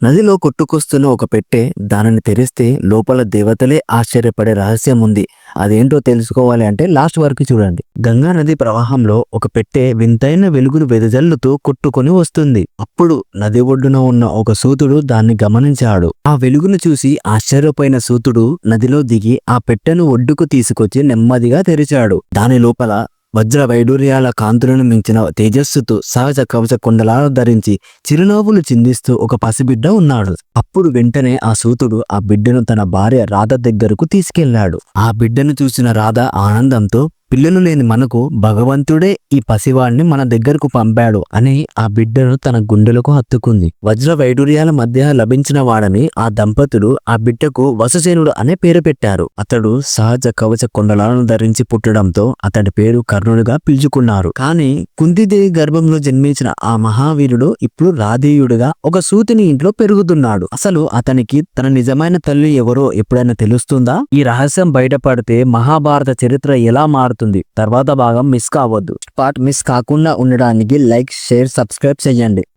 నదిలో కొట్టుకొస్తున్న ఒక పెట్టె దానిని తెరిస్తే లోపల దేవతలే ఆశ్చర్యపడే రహస్యం ఉంది. అదేంటో తెలుసుకోవాలి అంటే లాస్ట్ వరకు చూడండి. గంగా నది ప్రవాహంలో ఒక పెట్టె వింతైన వెలుగును వెదజల్లుతూ కొట్టుకొని వస్తుంది. అప్పుడు నది ఒడ్డున ఉన్న ఒక సూతుడు దాన్ని గమనించాడు. ఆ వెలుగును చూసి ఆశ్చర్యపోయిన సూతుడు నదిలో దిగి ఆ పెట్టెను ఒడ్డుకు తీసుకొచ్చి నెమ్మదిగా తెరిచాడు. దాని లోపల వజ్ర వైడూర్యాల కాంతులను మించిన తేజస్సుతో సహజ కవచ కుండలాలు ధరించి చిరునవ్వులు చిందిస్తూ ఒక పసిబిడ్డ ఉన్నాడు. అప్పుడు వెంటనే ఆ సూతుడు ఆ బిడ్డను తన భార్య రాధ దగ్గరకు తీసుకెళ్లాడు. ఆ బిడ్డను చూసిన రాధ ఆనందంతో, పిల్లలు లేని మనకు భగవంతుడే ఈ పసివాడిని మన దగ్గరకు పంపాడు అని ఆ బిడ్డను తన గుండెలకు హత్తుకుంది. వజ్ర వైడూర్యాల మధ్య లభించిన వాడని ఆ దంపతులు ఆ బిడ్డకు వసుసేనుడు అనే పేరు పెట్టారు. అతడు సహజ కవచ కుండలాలను ధరించి పుట్టడంతో అతడి పేరు కర్ణుడిగా పిలుచుకున్నారు. కానీ కుంతిదేవి గర్భంలో జన్మించిన ఆ మహావీరుడు ఇప్పుడు రాధేయుడిగా ఒక సూతిని ఇంట్లో పెరుగుతున్నాడు. అసలు అతనికి తన నిజమైన తల్లి ఎవరో ఎప్పుడైనా తెలుస్తుందా? ఈ రహస్యం బయటపడితే మహాభారత చరిత్ర ఎలా మారుతుంది? తర్వాత భాగం మిస్ కావద్దు. పార్ట్ మిస్ కాకుండా ఉండడానికి లైక్, షేర్, సబ్స్క్రైబ్ చేయండి.